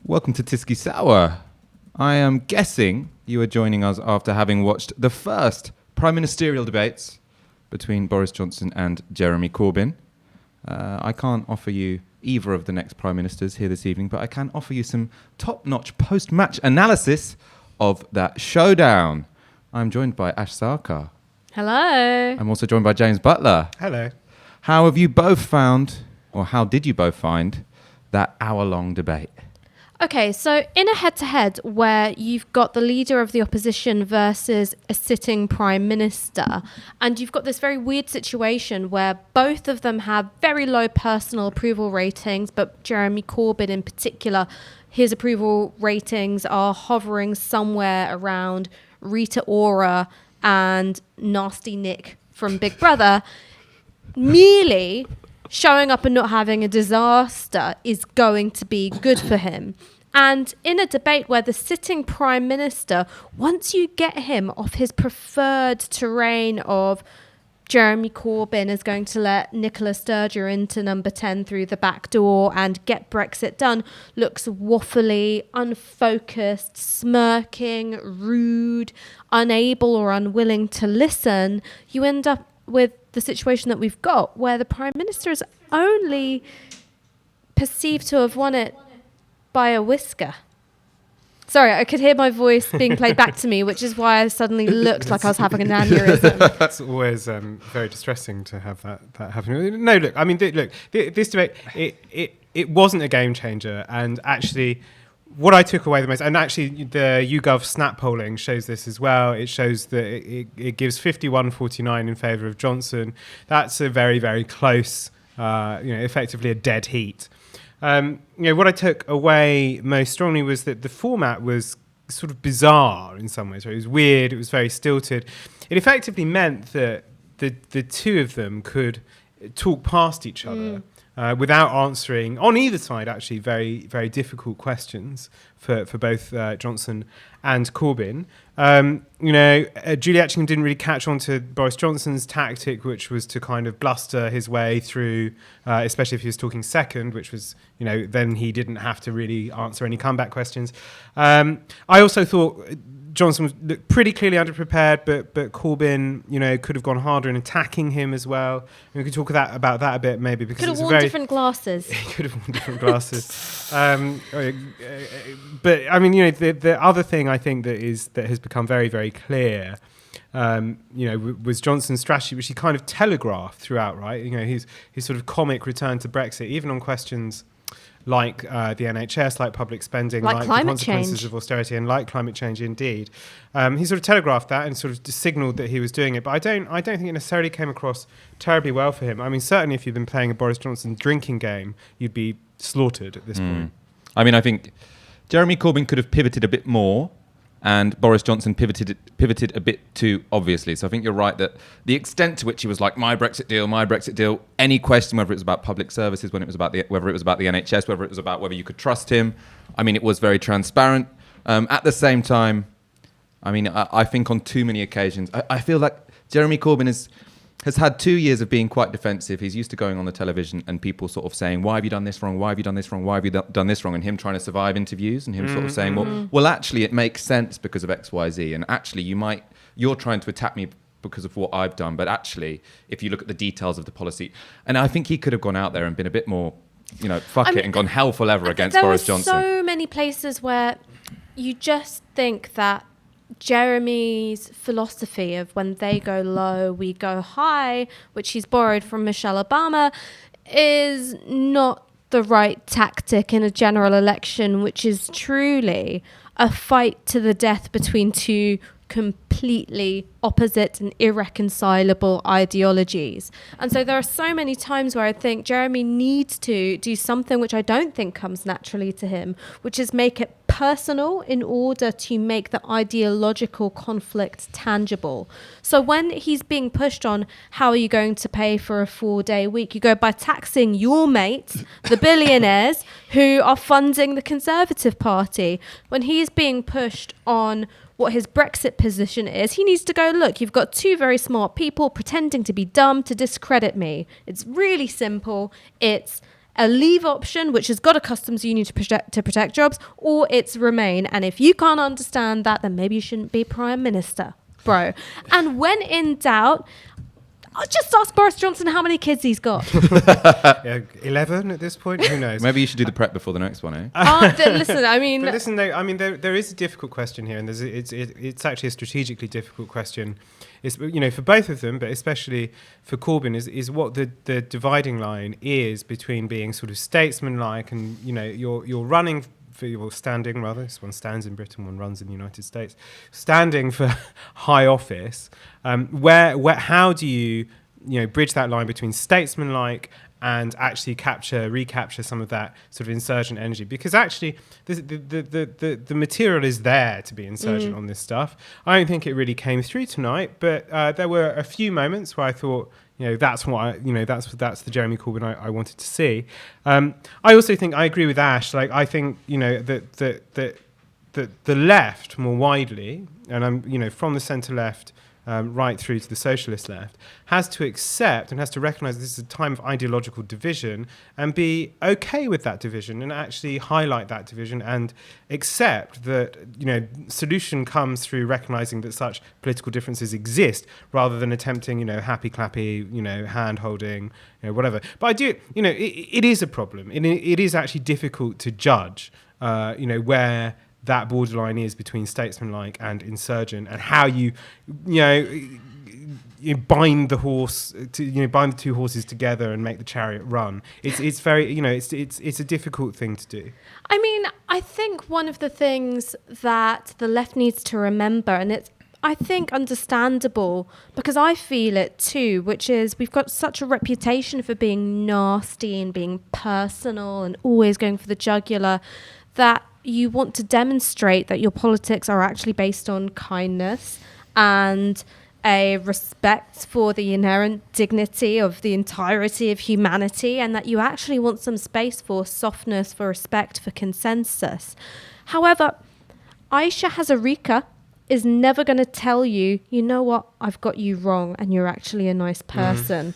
Welcome to Tisky Sour. I am guessing you are joining us after having watched the first prime ministerial debates between Boris Johnson and Jeremy Corbyn. I can't offer you either of the next prime ministers here this evening, but I can offer you some top-notch post-match analysis of that showdown. I'm joined by Ash Sarkar. Hello. I'm also joined by James Butler. Hello. How have you both found, or how did you both find, that hour-long debate? Okay, so in a head-to-head where you've got the leader of the opposition versus a sitting prime minister, and you've got this very weird situation where both of them have very low personal approval ratings, but Jeremy Corbyn in particular, his approval ratings are hovering somewhere around Rita Ora and Nasty Nick from Big Brother. Merely showing up and not having a disaster is going to be good for him. And in a debate where the sitting prime minister, once you get him off his preferred terrain of Jeremy Corbyn is going to let Nicola Sturgeon into number 10 through the back door and get Brexit done, looks waffly, unfocused, smirking, rude, unable or unwilling to listen, you end up with the situation that we've got where the prime minister is only perceived to have won it by a whisker. Sorry, I could hear my voice being played back to me, which is why I suddenly looked like I was having an aneurysm. That's always very distressing to have that happen. No, look, I mean, this debate, it wasn't a game changer. And actually, what I took away the most, and actually the YouGov snap polling shows this as well. It shows that it gives 51-49 in favour of Johnson. That's a very, very close, effectively a dead heat. What I took away most strongly was that the format was sort of bizarre in some ways. Right? It was weird. It was very stilted. It effectively meant that the two of them could talk past each other without answering, on either side, actually, very, very difficult questions for both Johnson and Corbyn. Julie Etchingham didn't really catch on to Boris Johnson's tactic, which was to kind of bluster his way through, especially if he was talking second, which was, then he didn't have to really answer any comeback questions. I also thought Johnson was pretty clearly underprepared, but Corbyn, could have gone harder in attacking him as well. And we could talk about that a bit, maybe, because could have worn different glasses. He could have worn different glasses. But I mean, the other thing I think that has become very, very clear, was Johnson's strategy, which he kind of telegraphed throughout. Right, his sort of comic return to Brexit, even on questions like the NHS, like public spending, like the consequences change of austerity, and like climate change indeed. He sort of telegraphed that and sort of signalled that he was doing it. But I don't think it necessarily came across terribly well for him. I mean, certainly if you'd been playing a Boris Johnson drinking game, you'd be slaughtered at this point. I mean, I think Jeremy Corbyn could have pivoted a bit more, and Boris Johnson pivoted a bit too obviously. So I think you're right that the extent to which he was like, my Brexit deal, any question, whether it was about public services, whether it was about the NHS, whether it was about whether you could trust him, I mean, it was very transparent. At the same time, I mean, I think on too many occasions, I feel like Jeremy Corbyn has had 2 years of being quite defensive. He's used to going on the television and people sort of saying, why have you done this wrong? Why have you done this wrong? Why have you done this wrong? And him trying to survive interviews and him sort of saying, well, actually, it makes sense because of X, Y, Z. And actually, you're trying to attack me because of what I've done. But actually, if you look at the details of the policy, and I think he could have gone out there and been a bit more, and gone hell for leather against Boris Johnson. There were so many places where you just think that Jeremy's philosophy of when they go low, we go high, which he's borrowed from Michelle Obama, is not the right tactic in a general election, which is truly a fight to the death between two completely opposite and irreconcilable ideologies. And so there are so many times where I think Jeremy needs to do something which I don't think comes naturally to him, which is make it personal in order to make the ideological conflict tangible. So when he's being pushed on, how are you going to pay for a 4-day week? You go by taxing your mates, the billionaires who are funding the Conservative Party. When he's being pushed on what his Brexit position is, he needs to go, look, you've got two very smart people pretending to be dumb to discredit me. It's really simple. It's a leave option, which has got a customs union to protect jobs, or it's remain. And if you can't understand that, then maybe you shouldn't be prime minister, bro. And when in doubt, I'll just ask Boris Johnson how many kids he's got. 11 at this point. Who knows? Maybe you should do the prep before the next one, eh? Listen, I mean, there is a difficult question here, and it's actually a strategically difficult question. It's, for both of them, but especially for Corbyn, is what the dividing line is between being sort of statesmanlike and you're running. Standing, rather. This one stands in Britain, one runs in the United States. Standing for high office, where how do you bridge that line between statesmanlike and actually recapture some of that sort of insurgent energy? Because actually, the material is there to be insurgent on this stuff. I don't think it really came through tonight, but there were a few moments where I thought, that's what that's the Jeremy Corbyn I wanted to see. I also think I agree with Ash. Like, I think that the left more widely, and I'm from the centre left right through to the socialist left, has to accept and has to recognise this is a time of ideological division and be okay with that division and actually highlight that division and accept that solution comes through recognising that such political differences exist rather than attempting happy clappy hand holding whatever. But I do it is a problem, and it is actually difficult to judge where that borderline is between statesmanlike and insurgent, and how you bind the horse to bind the two horses together and make the chariot run. It's very it's a difficult thing to do. I mean, I think one of the things that the left needs to remember, and it's I think understandable because I feel it too, which is we've got such a reputation for being nasty and being personal and always going for the jugular, that you want to demonstrate that your politics are actually based on kindness and a respect for the inherent dignity of the entirety of humanity, and that you actually want some space for softness, for respect, for consensus. However, Aisha Hazarika is never going to tell you, you know what, I've got you wrong and you're actually a nice person.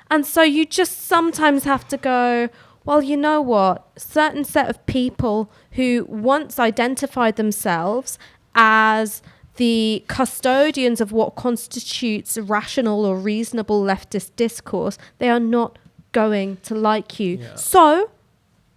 And so you just sometimes have to go, well, you know what, certain set of people who once identified themselves as the custodians of what constitutes rational or reasonable leftist discourse, they are not going to like you. Yeah. So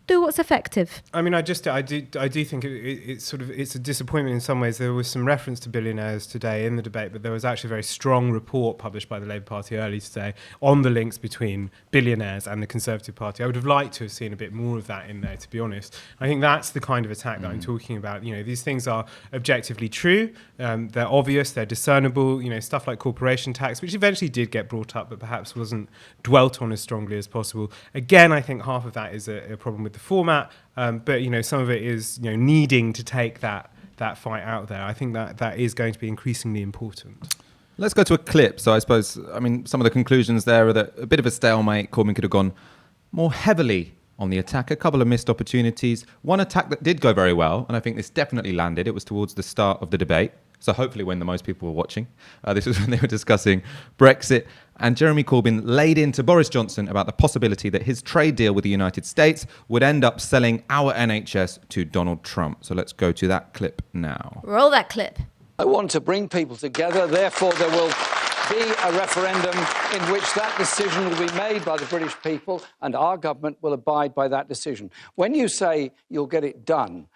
do what's effective. I mean, I do think it's a disappointment in some ways. There was some reference to billionaires today in the debate, but there was actually a very strong report published by the Labour Party early today on the links between billionaires and the Conservative Party. I would have liked to have seen a bit more of that in there, to be honest. I think that's the kind of attack that I'm talking about. These things are objectively true. They're obvious. They're discernible. Stuff like corporation tax, which eventually did get brought up, but perhaps wasn't dwelt on as strongly as possible. Again, I think half of that is a problem with the format, but some of it is needing to take that fight out there. I think that is going to be increasingly important. Let's go to a clip. So I suppose, some of the conclusions there are that a bit of a stalemate. Corbyn could have gone more heavily on the attack. A couple of missed opportunities. One attack that did go very well, and I think this definitely landed. It was towards the start of the debate. So hopefully when the most people were watching. This was when they were discussing Brexit. And Jeremy Corbyn laid into Boris Johnson about the possibility that his trade deal with the United States would end up selling our NHS to Donald Trump. So let's go to that clip now. Roll that clip. I want to bring people together. Therefore, there will be a referendum in which that decision will be made by the British people, and our government will abide by that decision. When you say you'll get it done,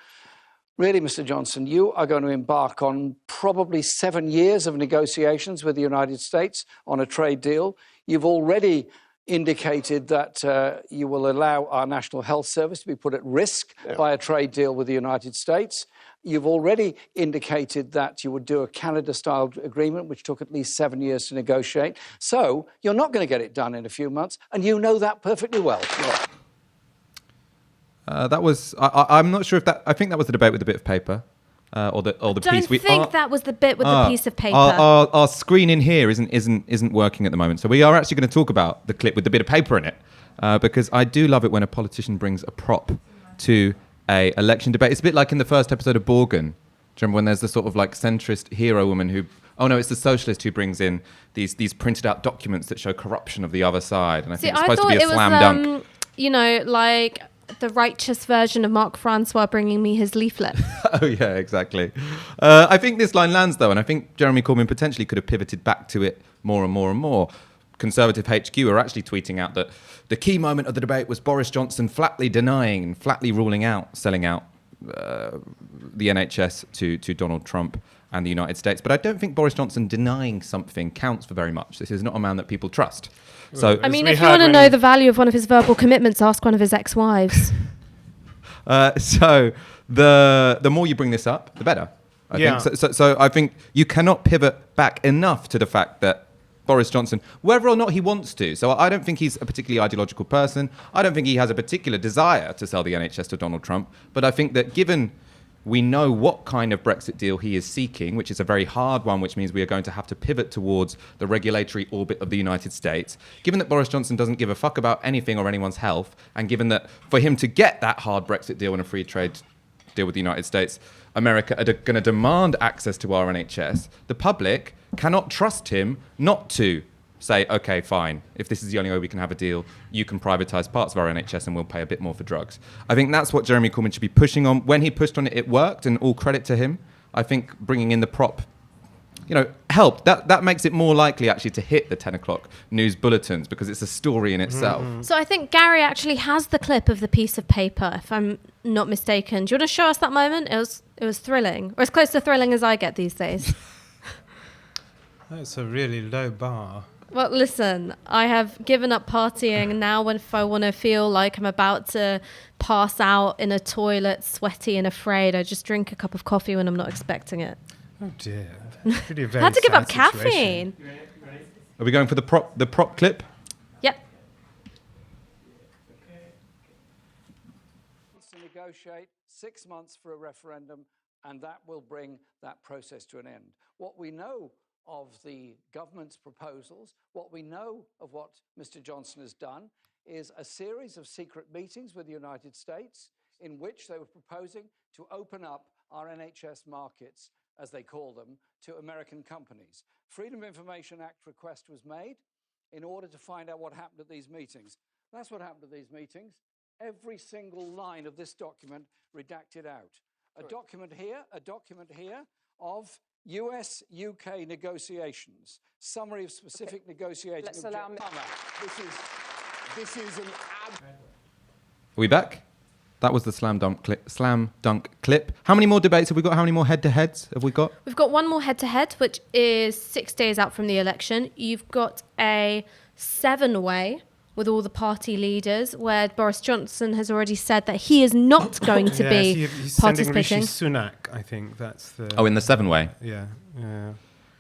really, Mr. Johnson, you are going to embark on probably 7 years of negotiations with the United States on a trade deal. You've already indicated that you will allow our National Health Service to be put at risk by a trade deal with the United States. You've already indicated that you would do a Canada-style agreement, which took at least 7 years to negotiate. So you're not going to get it done in a few months, and you know that perfectly well. That was. I'm not sure if that. I think that was the debate with the bit of paper, or the piece. I think that was the bit with the piece of paper. Our screen in here isn't working at the moment, so we are actually going to talk about the clip with the bit of paper in it, because I do love it when a politician brings a prop to a election debate. It's a bit like in the first episode of Borgen. Do you remember when there's the sort of like centrist hero woman who? Oh no, it's the socialist who brings in these printed out documents that show corruption of the other side, and I think it's supposed to be a slam dunk. like the righteous version of Marc Francois bringing me his leaflet. Oh, yeah, exactly. I think this line lands, though, and I think Jeremy Corbyn potentially could have pivoted back to it more and more and more. Conservative HQ are actually tweeting out that the key moment of the debate was Boris Johnson flatly denying and flatly ruling out selling out the NHS to Donald Trump and the United States. But I don't think Boris Johnson denying something counts for very much. This is not a man that people trust. So, I mean, if you want to know the value of one of his verbal commitments, ask one of his ex-wives. So the more you bring this up, the better. I think. So I think you cannot pivot back enough to the fact that Boris Johnson, whether or not he wants to. So I don't think he's a particularly ideological person. I don't think he has a particular desire to sell the NHS to Donald Trump. But I think that given we know what kind of Brexit deal he is seeking, which is a very hard one, which means we are going to have to pivot towards the regulatory orbit of the United States. Given that Boris Johnson doesn't give a fuck about anything or anyone's health, and given that for him to get that hard Brexit deal and a free trade deal with the United States, America are going to demand access to our NHS, the public cannot trust him not to say, okay, fine, if this is the only way we can have a deal, you can privatise parts of our NHS and we'll pay a bit more for drugs. I think that's what Jeremy Corbyn should be pushing on. When he pushed on it, it worked, and all credit to him. I think bringing in the prop, helped. That makes it more likely actually to hit the 10 o'clock news bulletins because it's a story in itself. So I think Gary actually has the clip of the piece of paper, if I'm not mistaken. Do you want to show us that moment? It was thrilling, or as close to thrilling as I get these days. That's a really low bar. Well, listen, I have given up partying, and now if I want to feel like I'm about to pass out in a toilet, sweaty and afraid, I just drink a cup of coffee when I'm not expecting it. Oh dear. Really a very I had to give up sad caffeine. Are we going for the prop clip? Yep. To negotiate 6 months for a referendum, and that will bring that process to an end. What we know of the government's proposals, what we know of what Mr. Johnson has done, is a series of secret meetings with the United States in which they were proposing to open up our NHS markets, as they call them, to American companies. Freedom of Information Act request was made in order to find out what happened at these meetings. That's what happened at these meetings. Every single line of this document redacted out. A document here of US-UK negotiations, summary of specific negotiating objectives. This is an Are we back? That was the slam dunk clip. How many more debates have we got? How many more head-to-heads have we got? We've got one more head-to-head, which is 6 days out from the election. You've got a 7-way with all the party leaders, where Boris Johnson has already said that he is not going to be he's participating. sending Rishi Sunak, I think that's the... Oh, in the 7-way? Yeah.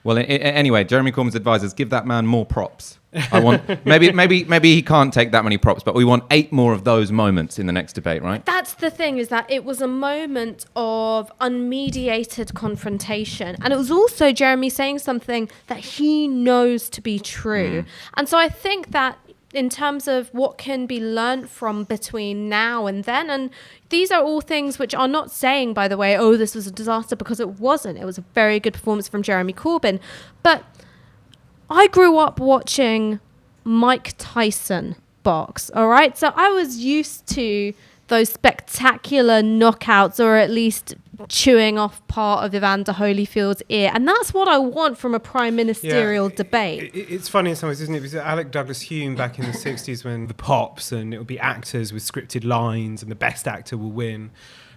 Well, anyway, Jeremy Corbyn's advisors, give that man more props. I want maybe he can't take that many props, but we want 8 more of those moments in the next debate, right? That's the thing, is that it was a moment of unmediated confrontation, and it was also Jeremy saying something that he knows to be true. And so I think that in terms of what can be learnt from between now and then, and these are all things which are not saying, by the way, oh, this was a disaster, because it wasn't. It was a very good performance from Jeremy Corbyn. But I grew up watching Mike Tyson box, all right? So I was used to those spectacular knockouts, or at least chewing off part of Evander Holyfield's ear. And that's what I want from a prime ministerial debate. It's funny in some ways, isn't it? It was Alec Douglas Hume back in the 60s when the pops, and it would be actors with scripted lines, and the best actor will win.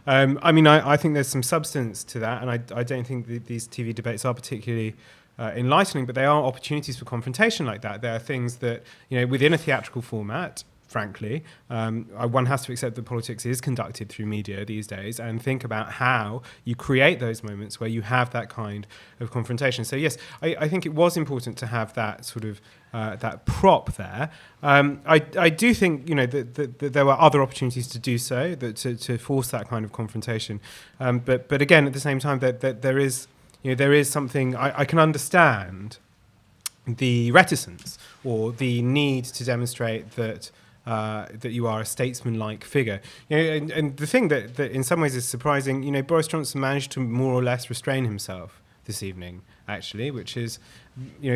I think there's some substance to that, and I don't think these TV debates are particularly enlightening, but they are opportunities for confrontation like that. There are things that, within a theatrical format, frankly, one has to accept that politics is conducted through media these days, and think about how you create those moments where you have that kind of confrontation. So yes, I think it was important to have that sort of that prop there. I do think that there were other opportunities to do so, to force that kind of confrontation. But again, at the same time, that there is something I can understand the reticence or the need to demonstrate that you are a statesman-like figure. And the thing that in some ways is surprising, Boris Johnson managed to more or less restrain himself this evening. actually, which is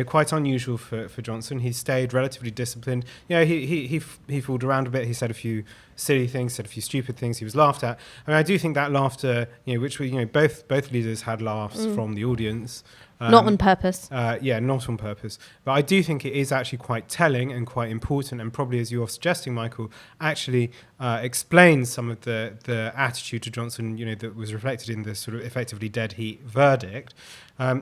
quite unusual for Johnson. He stayed relatively disciplined. He fooled around a bit. He said a few silly things, said a few stupid things. He was laughed at. I mean, I do think that laughter, which we, both leaders had laughs from the audience. Not on purpose. Not on purpose. But I do think it is actually quite telling and quite important, and probably, as you're suggesting, Michael, actually explains some of the attitude to Johnson, that was reflected in the sort of effectively dead heat verdict,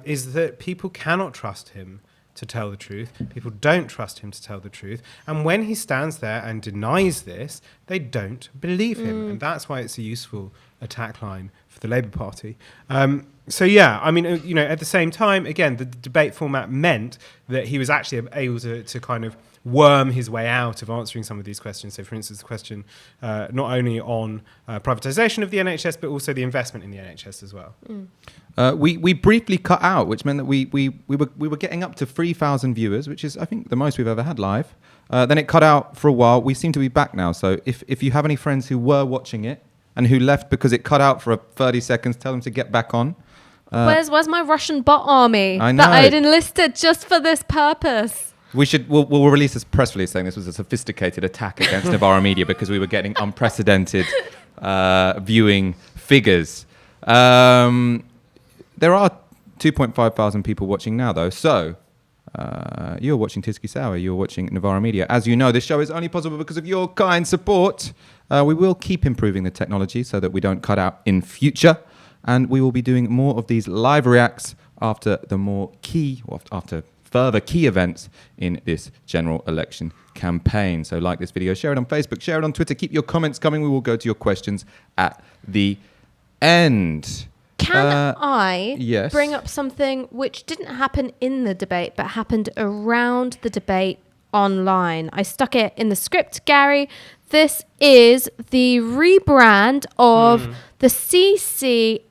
is that people cannot trust him to tell the truth. People don't trust him to tell the truth. And when he stands there and denies this, they don't believe him. And that's why it's a useful attack line for the Labour Party. At the same time, again, the debate format meant that he was actually able to kind of worm his way out of answering some of these questions. So, for instance, the question not only on privatisation of the NHS, but also the investment in the NHS as well. We briefly cut out, which meant that we were getting up to 3,000 viewers, which is, I think, the most we've ever had live. Then it cut out for a while. We seem to be back now. So if you have any friends who were watching it and who left because it cut out for 30 seconds, tell them to get back on. Where's my Russian bot army I know. that I'd enlisted just for this purpose? We'll release this press release saying this was a sophisticated attack against Novara Media because we were getting unprecedented viewing figures. There are 2.5 thousand people watching now, though. So you're watching Tisky Sour. You're watching Novara Media. As you know, this show is only possible because of your kind support. We will keep improving the technology so that we don't cut out in future. And we will be doing more of these live reacts after further key events in this general election campaign. So like this video, share it on Facebook, share it on Twitter. Keep your comments coming. We will go to your questions at the end. Can I yes. bring up something which didn't happen in the debate, but happened around the debate online? I stuck it in the script, Gary. This is the rebrand of the CCHQ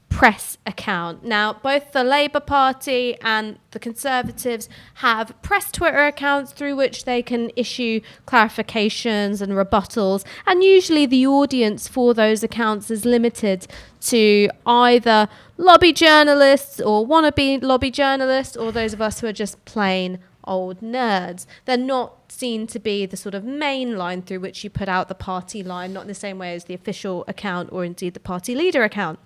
press account. Now, both the Labour Party and the Conservatives have press Twitter accounts through which they can issue clarifications and rebuttals, and usually the audience for those accounts is limited to either lobby journalists or wannabe lobby journalists, or those of us who are just plain old nerds. They're not seen to be the sort of main line through which you put out the party line, not in the same way as the official account or indeed the party leader account.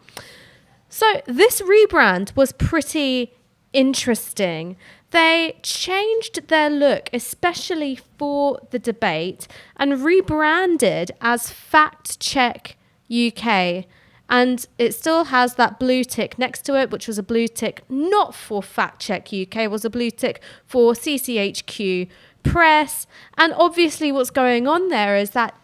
So this rebrand was pretty interesting. They changed their look, especially for the debate, and rebranded as Fact Check UK. And it still has that blue tick next to it, which was a blue tick not for Fact Check UK, it was a blue tick for CCHQ Press. And obviously what's going on there is that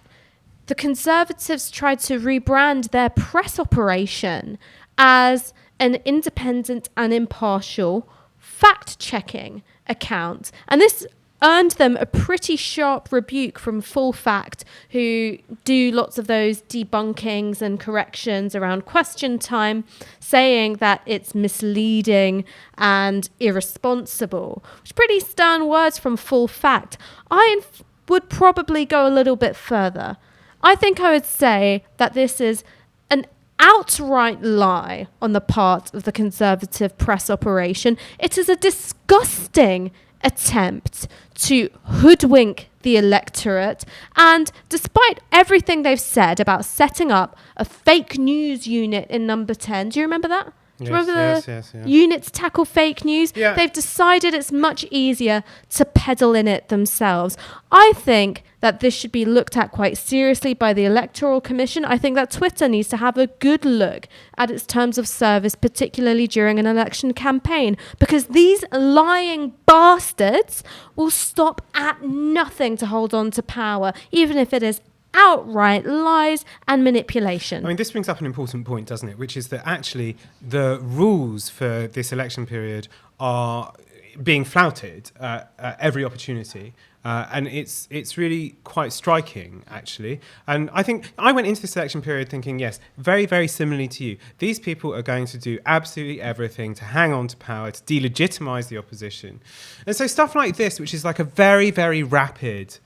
the Conservatives tried to rebrand their press operation as an independent and impartial fact-checking account. And this earned them a pretty sharp rebuke from Full Fact, who do lots of those debunkings and corrections around question time, saying that it's misleading and irresponsible. Which pretty stern words from Full Fact. I would probably go a little bit further. I think I would say that this is an outright lie on the part of the Conservative press operation. It is a disgusting attempt to hoodwink the electorate, and despite everything they've said about setting up a fake news unit in Number 10, do you remember that? Do you remember the units tackle fake news? Yeah. They've decided it's much easier to peddle in it themselves. I think that this should be looked at quite seriously by the Electoral Commission. I think that Twitter needs to have a good look at its terms of service, particularly during an election campaign, because these lying bastards will stop at nothing to hold on to power, even if it is outright lies and manipulation. I mean, this brings up an important point, doesn't it? Which is that actually the rules for this election period are being flouted at every opportunity. And it's really quite striking, actually. And I think I went into this election period thinking, yes, very, very similarly to you, these people are going to do absolutely everything to hang on to power, to delegitimise the opposition. And so stuff like this, which is like a very, very rapid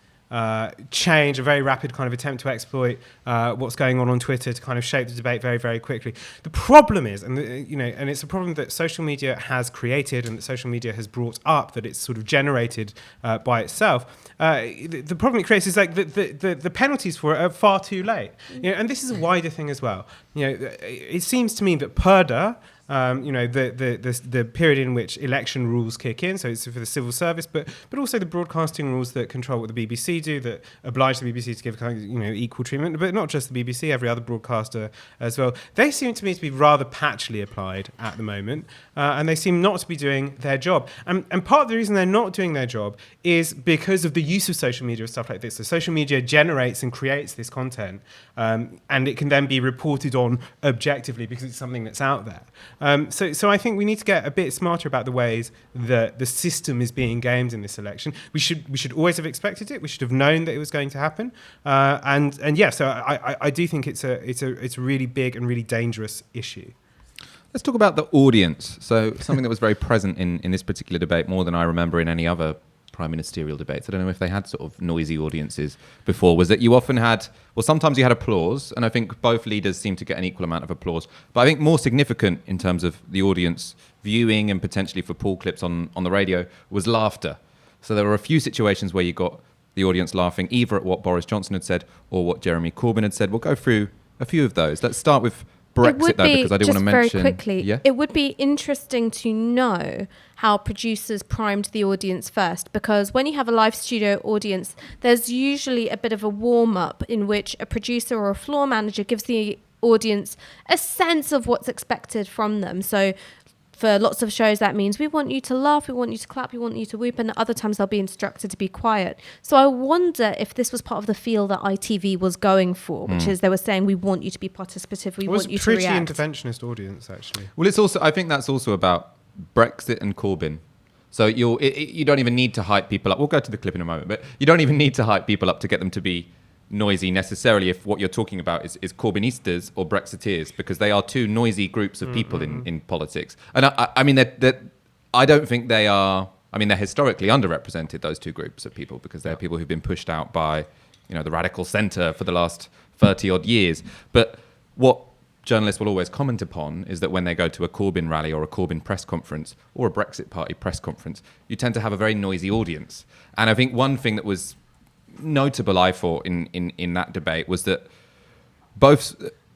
change, a very rapid kind of attempt to exploit what's going on Twitter to kind of shape the debate very, very quickly. The problem is, and it's a problem that social media has created and that social media has brought up, that it's sort of generated by itself. The problem it creates is like the penalties for it are far too late. And this is a wider thing as well. It seems to me that PERDA, the period in which election rules kick in, so it's for the civil service, but also the broadcasting rules that control what the BBC do, that oblige the BBC to give equal treatment, but not just the BBC, every other broadcaster as well. They seem to me to be rather patchily applied at the moment, and they seem not to be doing their job. And part of the reason they're not doing their job is because of the use of social media and stuff like this. So social media generates and creates this content, and it can then be reported on objectively because it's something that's out there. So I think we need to get a bit smarter about the ways that the system is being gamed in this election. We should always have expected it. We should have known that it was going to happen. So I do think it's a really big and really dangerous issue. Let's talk about the audience. So something that was very present in this particular debate, more than I remember in any other prime ministerial debates. I don't know if they had sort of noisy audiences before, was that you often had, well, sometimes you had applause, and I think both leaders seemed to get an equal amount of applause. But I think more significant in terms of the audience viewing and potentially for poll clips on the radio was laughter. So there were a few situations where you got the audience laughing either at what Boris Johnson had said or what Jeremy Corbyn had said. We'll go through a few of those. Let's start with Brexit, though, because I do want to mention... Very quickly, it would be interesting to know how producers primed the audience first, because when you have a live studio audience, there's usually a bit of a warm-up in which a producer or a floor manager gives the audience a sense of what's expected from them. So for lots of shows, that means we want you to laugh, we want you to clap, we want you to whoop, and other times they'll be instructed to be quiet. So I wonder if this was part of the feel that ITV was going for, which is they were saying, we want you to be participative, we want you to react. It was a pretty interventionist audience, actually. Well, it's also, I think that's also about Brexit and Corbyn. So you don't even need to hype people up. We'll go to the clip in a moment, but you don't even need to hype people up to get them to be noisy necessarily if what you're talking about is Corbynistas or Brexiteers, because they are two noisy groups of people in politics. And I mean, I don't think they are... I mean, they're historically underrepresented, those two groups of people, because they're people who've been pushed out by, the radical centre for the last 30-odd years. But what journalists will always comment upon is that when they go to a Corbyn rally or a Corbyn press conference or a Brexit Party press conference, you tend to have a very noisy audience. And I think one thing that was notable, I thought, in that debate was that both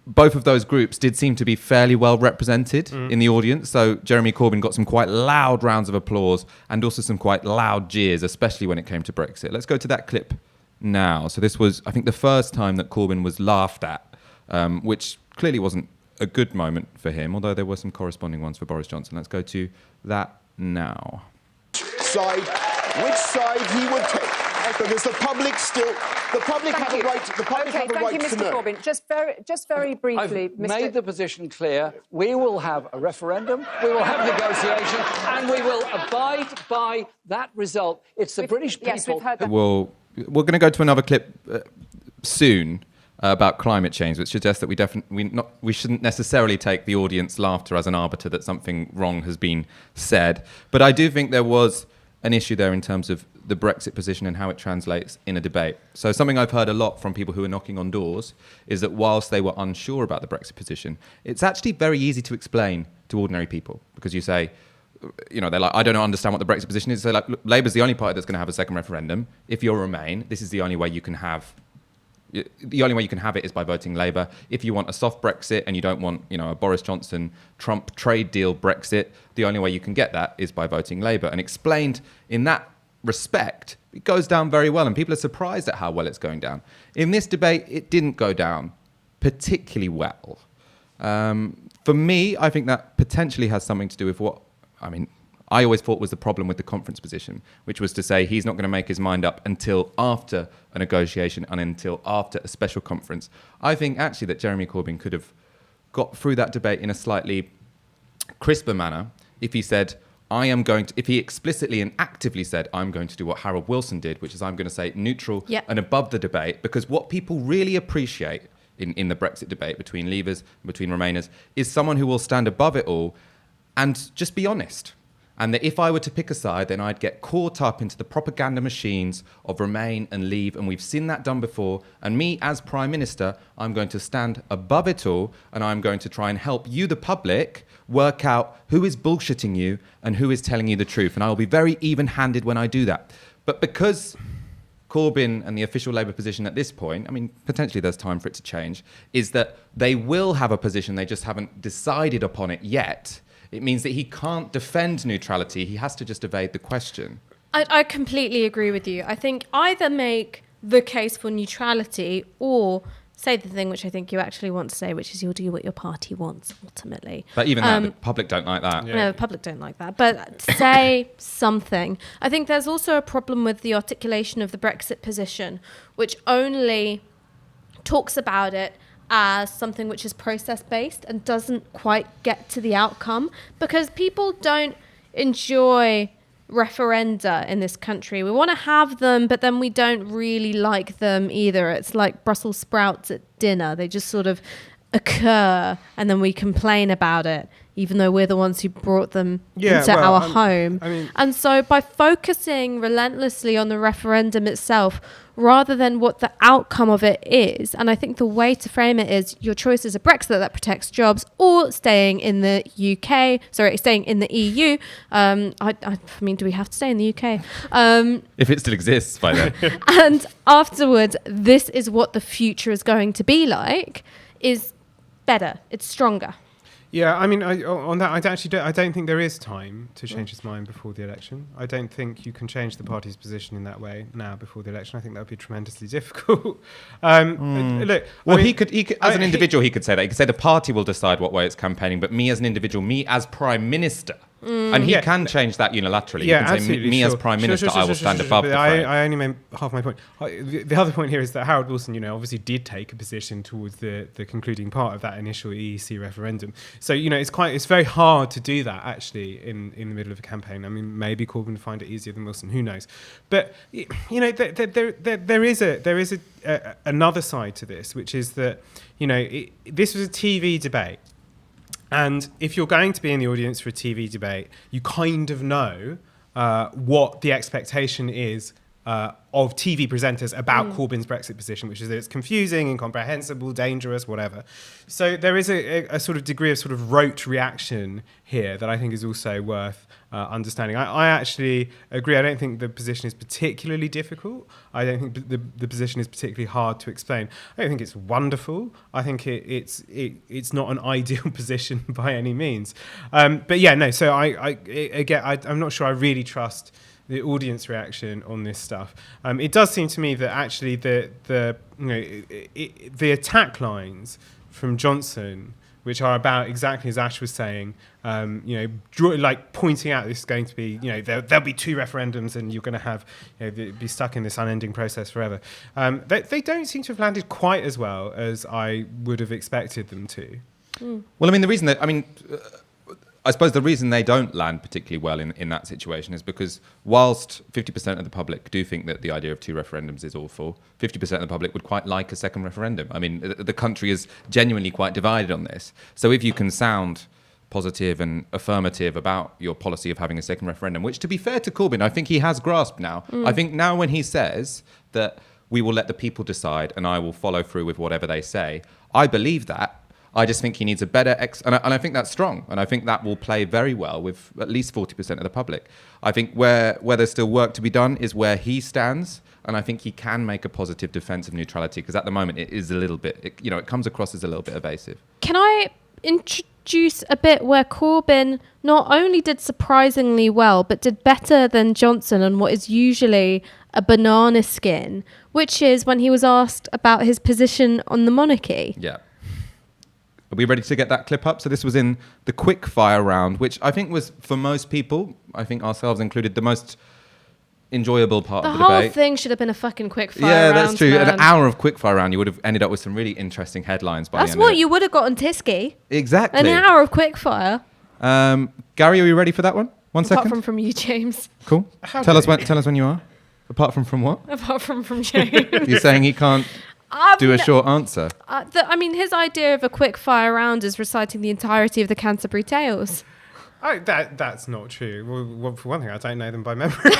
of those groups did seem to be fairly well represented in the audience. So Jeremy Corbyn got some quite loud rounds of applause and also some quite loud jeers, especially when it came to Brexit. Let's go to that clip now. So this was, I think, the first time that Corbyn was laughed at, which clearly wasn't a good moment for him, although there were some corresponding ones for Boris Johnson. Let's go to that now. Which side he would take. Because the public have a right to know. Thank you, Mr. Corbyn. Just very briefly, I've made the position clear. We will have a referendum, we will have negotiation, and we will abide by that result. It's the British people... Yes, we've heard that. Well, we're going to go to another clip soon about climate change, which suggests that we shouldn't necessarily take the audience laughter as an arbiter that something wrong has been said. But I do think there was an issue there in terms of the Brexit position and how it translates in a debate. So something I've heard a lot from people who are knocking on doors is that whilst they were unsure about the Brexit position, it's actually very easy to explain to ordinary people, because you say, they're like, I don't understand what the Brexit position is. So like, look, Labour's the only party that's going to have a second referendum. If you'll remain, this is the only way you can have... The only way you can have it is by voting Labour. If you want a soft Brexit and you don't want, a Boris Johnson, Trump trade deal Brexit, the only way you can get that is by voting Labour. And explained in that respect, it goes down very well, and people are surprised at how well it's going down. In this debate, it didn't go down particularly well. For me, I think that potentially has something to do with I always thought was the problem with the conference position, which was to say he's not going to make his mind up until after a negotiation and until after a special conference. I think actually that Jeremy Corbyn could have got through that debate in a slightly crisper manner if he said, if he explicitly and actively said, I'm going to do what Harold Wilson did, which is I'm going to say neutral and above the debate, because what people really appreciate in the Brexit debate between Leavers and between Remainers is someone who will stand above it all and just be honest. And that if I were to pick a side, then I'd get caught up into the propaganda machines of Remain and Leave. And we've seen that done before. And me, as Prime Minister, I'm going to stand above it all. And I'm going to try and help you, the public, work out who is bullshitting you and who is telling you the truth. And I will be very even-handed when I do that. But because Corbyn and the official Labour position at this point, I mean, potentially there's time for it to change, is that they will have a position, they just haven't decided upon it yet. It means that he can't defend neutrality. He has to just evade the question. I completely agree with you. I think either make the case for neutrality or say the thing which I think you actually want to say, which is you'll do what your party wants, ultimately. But even that, the public don't like that. Yeah. No, the public don't like that. But say something. I think there's also a problem with the articulation of the Brexit position, which only talks about it as something which is process-based and doesn't quite get to the outcome, because people don't enjoy referenda in this country. We want to have them, but then we don't really like them either. It's like Brussels sprouts at dinner. They just sort of occur and then we complain about it, even though we're the ones who brought them into our home. And so by focusing relentlessly on the referendum itself, rather than what the outcome of it is, and I think the way to frame it is your choice is a Brexit that protects jobs or staying in the staying in the EU. I mean, do we have to stay in the UK? If it still exists by then. And afterwards, this is what the future is going to be like, is better. It's stronger. Yeah, I mean, on that, I don't think there is time to change his mind before the election. I don't think you can change the party's position in that way now before the election. I think that would be tremendously difficult. Look, well, he could, as an individual, he could say that. He could say the party will decide what way it's campaigning, but me as an individual, me as Prime Minister, and he can change that unilaterally. Yeah, he can absolutely. say, me as Prime Minister, I will stand above the fray. I only made half my point. The other point here is that Harold Wilson, obviously did take a position towards the concluding part of that initial EEC referendum. So, it's very hard to do that, actually, in the middle of a campaign. I mean, maybe Corbyn would find it easier than Wilson, who knows? But, there is another side to this, which is that, this was a TV debate. And if you're going to be in the audience for a TV debate, you kind of know what the expectation is of TV presenters about Corbyn's Brexit position, which is that it's confusing, incomprehensible, dangerous, whatever. So there is a sort of degree of sort of rote reaction here that I think is also worth understanding. I actually agree. I don't think the position is particularly difficult. I don't think the position is particularly hard to explain. I don't think it's wonderful. I think it's not an ideal position by any means. But yeah, no. So I'm not sure I really trust the audience reaction on this stuff. It does seem to me that actually the attack lines from Johnson, which are about exactly as Ash was saying, pointing out this is going to be, there'll be two referendums and you're going to have, be stuck in this unending process forever. They don't seem to have landed quite as well as I would have expected them to. Well, I mean, I suppose the reason they don't land particularly well in that situation is because whilst 50% of the public do think that the idea of two referendums is awful, 50% of the public would quite like a second referendum. I mean, the country is genuinely quite divided on this. So if you can sound positive and affirmative about your policy of having a second referendum, which, to be fair to Corbyn, I think he has grasped now. I think now when he says that we will let the people decide and I will follow through with whatever they say, I believe that. I just think he needs a better and I think that's strong, and I think that will play very well with at least 40% of the public. I think where there's still work to be done is where he stands, and I think he can make a positive defence of neutrality, because at the moment it is a little bit, it comes across as a little bit evasive. Can I introduce a bit where Corbyn not only did surprisingly well, but did better than Johnson on what is usually a banana skin, which is when he was asked about his position on the monarchy. Yeah. Are we ready to get that clip up? So this was in the quickfire round, which I think was, for most people, I think ourselves included, the most enjoyable part of the debate. The whole thing should have been a fucking quickfire round. Yeah, that's true. Man. An hour of quickfire round, you would have ended up with some really interesting headlines by the end of it. That's what you would have got on Tisky. Exactly. An hour of quickfire. Gary, are you ready for that one? One second. Apart from you, James. Cool. Tell us when you are. Apart from what? Apart from James. You're saying he can't do a short answer. His idea of a quick fire round is reciting the entirety of the Canterbury Tales. That's not true. Well, for one thing, I don't know them by memory.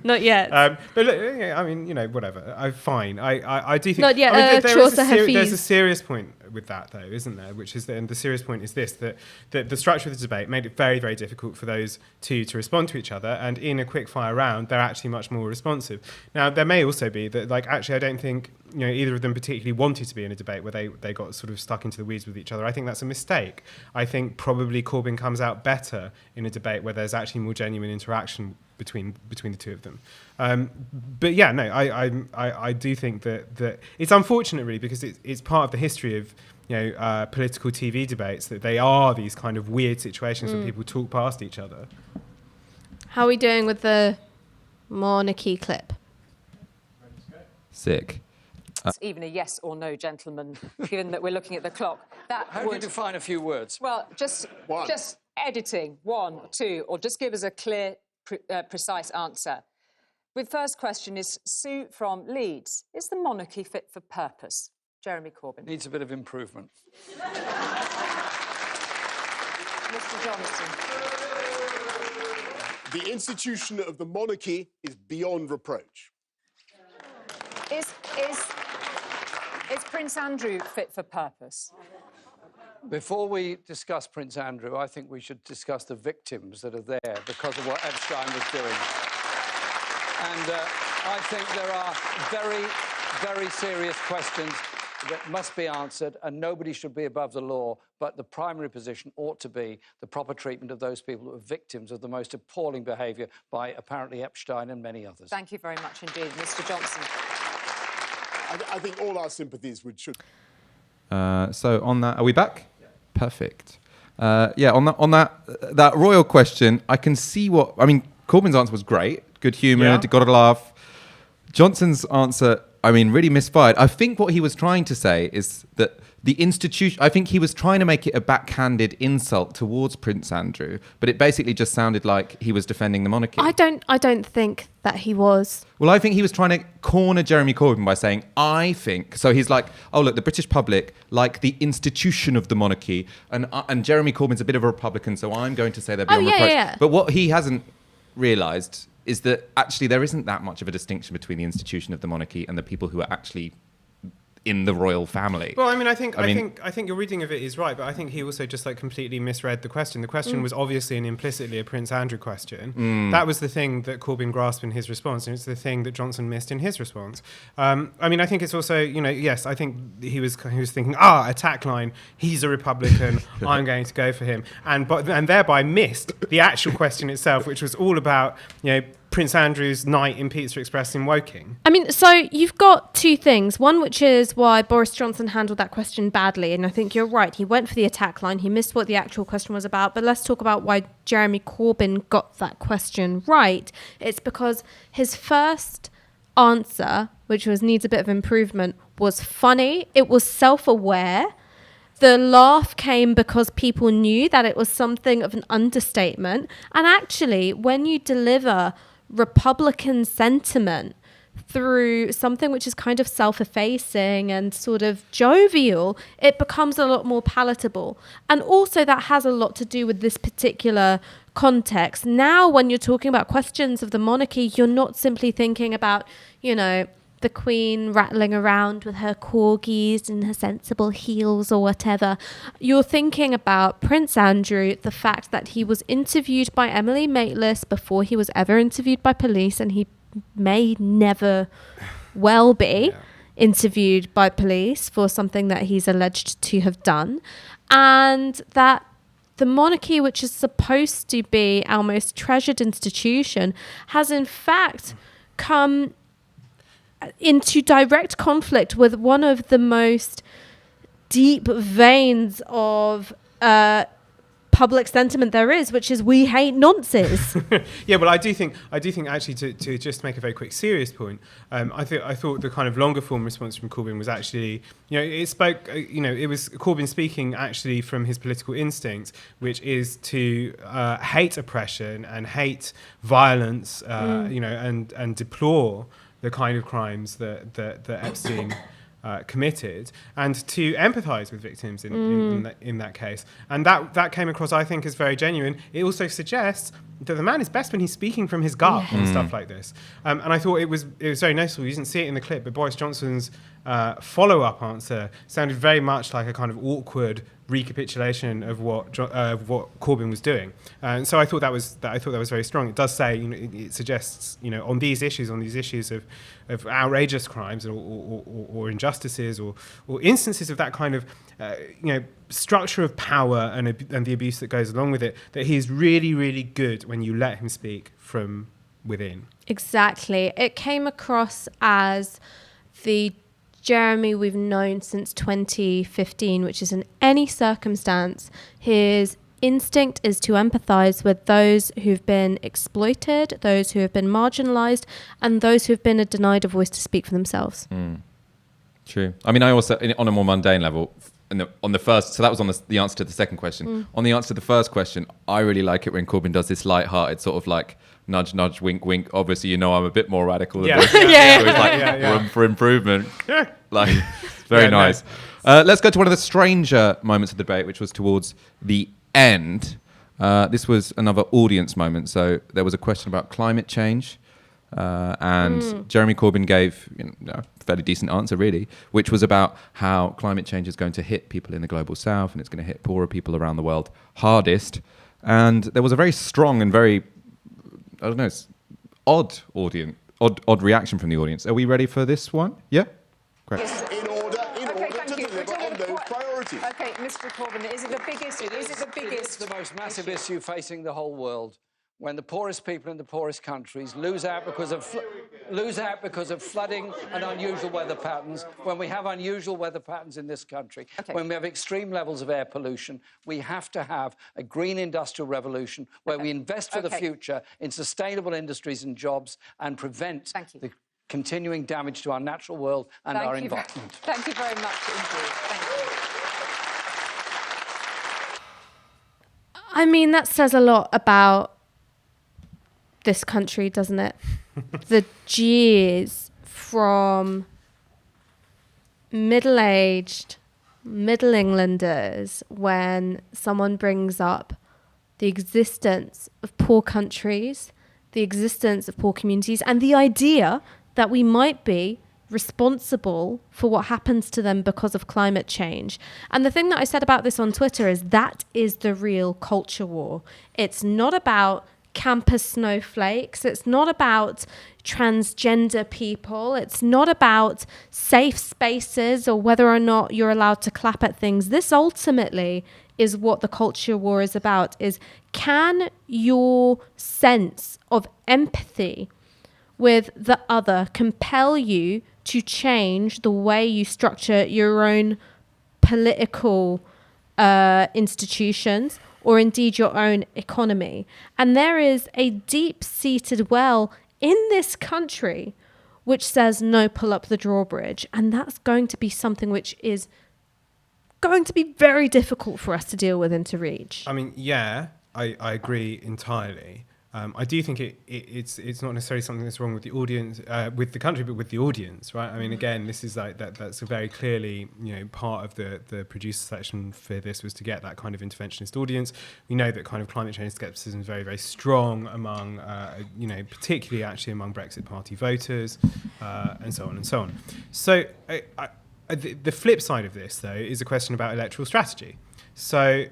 Not yet. But look, I mean, whatever. Fine. I do think. Not yet. I mean, Chaucer there's a serious point with that, though, isn't there? Which is and the serious point is this: that the structure of the debate made it very, very difficult for those two to respond to each other. And in a quickfire round, they're actually much more responsive. Now, there may also be that, actually, I don't think either of them particularly wanted to be in a debate where they got sort of stuck into the weeds with each other. I think that's a mistake. I think probably Corbyn comes out better in a debate where there's actually more genuine interaction between the two of them. But yeah, no, I do think that it's unfortunate, really, because it's part of the history of political TV debates that they are these kind of weird situations where people talk past each other. How are we doing with the Monarchy clip? Sick. Even a yes or no, gentlemen, given that we're looking at the clock. How do you define a few words? Well, just editing, 1, 2, or just give us a clear, precise answer. The first question is Sue from Leeds. Is the monarchy fit for purpose? Jeremy Corbyn. Needs a bit of improvement. Mr. Johnson. The institution of the monarchy is beyond reproach. Is Prince Andrew fit for purpose? Before we discuss Prince Andrew, I think we should discuss the victims that are there because of what Epstein was doing. And I think there are very, very serious questions that must be answered, and nobody should be above the law, but the primary position ought to be the proper treatment of those people who are victims of the most appalling behaviour by apparently Epstein and many others. Thank you very much indeed, Mr. Johnson. I think all our sympathies should. So on that, are we back? Yeah. Perfect. On that royal question, I can see Corbyn's answer was great, good humour, got a laugh. Johnson's answer, really misfired. I think what he was trying to say is that the institution, I think he was trying to make it a backhanded insult towards Prince Andrew, but it basically just sounded like he was defending the monarchy. I don't think that he was. Well, I think he was trying to corner Jeremy Corbyn by saying, I think. So he's like, oh, look, the British public like the institution of the monarchy, and Jeremy Corbyn's a bit of a Republican, so I'm going to say they're beyond reproach. Yeah. But what he hasn't realised is that actually there isn't that much of a distinction between the institution of the monarchy and the people who are actually in the royal family. Well, I think your reading of it is right, but I think he also just completely misread the question. The question was obviously and implicitly a Prince Andrew question. That was the thing that Corbyn grasped in his response, and it's the thing that Johnson missed in his response. I think it's also, yes, I think he was thinking, attack line, he's a Republican, I'm going to go for him, and thereby missed the actual question itself, which was all about, Prince Andrew's night in Pizza Express in Woking. So you've got two things. One, which is why Boris Johnson handled that question badly. And I think you're right. He went for the attack line. He missed what the actual question was about. But let's talk about why Jeremy Corbyn got that question right. It's because his first answer, which needs a bit of improvement, was funny. It was self-aware. The laugh came because people knew that it was something of an understatement. And actually, when you deliver Republican sentiment through something which is kind of self-effacing and sort of jovial, it becomes a lot more palatable. And also that has a lot to do with this particular context. Now, when you're talking about questions of the monarchy, you're not simply thinking about, the Queen rattling around with her corgis and her sensible heels or whatever. You're thinking about Prince Andrew, the fact that he was interviewed by Emily Maitlis before he was ever interviewed by police, and he may never well be interviewed by police for something that he's alleged to have done. And that the monarchy, which is supposed to be our most treasured institution, has in fact come into direct conflict with one of the most deep veins of public sentiment there is, which is we hate nonsense. Yeah, well, I do think actually to just make a very quick serious point, I thought the kind of longer form response from Corbyn was actually, it spoke, it was Corbyn speaking actually from his political instincts, which is to hate oppression and hate violence, and deplore the kind of crimes that Epstein committed, and to empathise with victims in that case. And that came across, I think, as very genuine. It also suggests that the man is best when he's speaking from his gut and stuff like this. And I thought it was very noticeable. You didn't see it in the clip, but Boris Johnson's follow-up answer sounded very much like a kind of awkward recapitulation of what Corbyn was doing, and so I thought that was very strong. It does say, it suggests, on these issues of outrageous crimes or injustices or instances of that kind of structure of power and the abuse that goes along with it, that he is really, really good when you let him speak from within. Exactly. It came across as the Jeremy we've known since 2015, which is in any circumstance, his instinct is to empathise with those who've been exploited, those who have been marginalised, and those who've been denied a voice to speak for themselves. True. I mean, I also, on a more mundane level, on the first, so that was on the answer to the second question. On the answer to the first question, I really like it when Corbyn does this light-hearted sort of like nudge, nudge, wink, wink. Obviously, I'm a bit more radical than this. So it's like room for improvement. Like, very nice. Let's go to one of the stranger moments of the debate, which was towards the end. This was another audience moment. So there was a question about climate change. And Jeremy Corbyn gave a fairly decent answer, really, which was about how climate change is going to hit people in the global south and it's going to hit poorer people around the world hardest. And there was a very strong and very, odd reaction from the audience. Are we ready for this one? Yeah? Great. In order to you. deliver on those priorities. Okay, Mr. Corbyn, is it the biggest? It's the most massive issue facing the whole world. When the poorest people in the poorest countries lose out because of flooding and unusual weather patterns, when we have unusual weather patterns in this country, when we have extreme levels of air pollution, we have to have a green industrial revolution where we invest for the future in sustainable industries and jobs and prevent the continuing damage to our natural world and our environment. Thank you very much indeed. Thank you. I mean, that says a lot about this country, doesn't it? The jeers from middle-aged Middle Englanders when someone brings up the existence of poor countries, the existence of poor communities, and the idea that we might be responsible for what happens to them because of climate change. And the thing that I said about this on Twitter is that is the real culture war. It's not about campus snowflakes. It's not about transgender people. It's not about safe spaces or whether or not you're allowed to clap at things. This ultimately is what the culture war is about, is can your sense of empathy with the other compel you to change the way you structure your own political institutions or indeed your own economy. And there is a deep-seated well in this country which says no, pull up the drawbridge. And that's going to be something which is going to be very difficult for us to deal with and to reach. I mean, I agree entirely. I do think it's not necessarily something that's wrong with the audience, with the country, but with the audience, right? I mean, again, this is like that's a very clearly, part of the producer selection for this was to get that kind of interventionist audience. We know that kind of climate change skepticism is very, very strong among, particularly actually among Brexit Party voters, and so on and so on. So the flip side of this, though, is a question about electoral strategy. So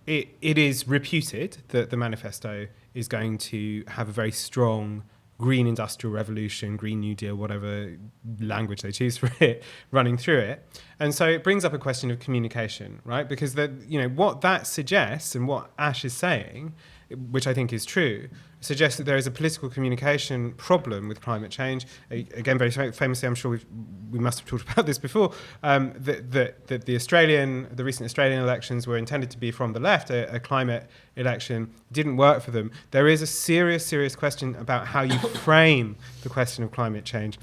it is reputed that the manifesto is going to have a very strong green industrial revolution, Green New Deal, whatever language they choose for it, running through it. And so it brings up a question of communication, right? Because what that suggests and what Ash is saying, which I think is true, suggests that there is a political communication problem with climate change. Again, very famously, I'm sure we must have talked about this before, that the recent Australian elections were intended to be from the left, a climate election, didn't work for them. There is a serious question about how you frame the question of climate change.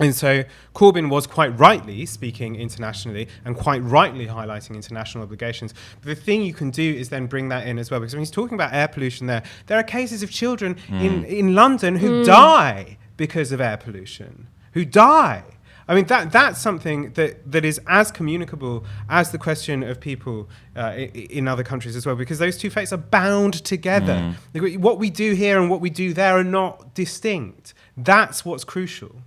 And so Corbyn was quite rightly speaking internationally and quite rightly highlighting international obligations. But the thing you can do is then bring that in as well, because when he's talking about air pollution there are cases of children in London who die because of air pollution, who die. I mean, that's something that is as communicable as the question of people in other countries as well, because those two fates are bound together. What we do here and what we do there are not distinct. That's what's crucial.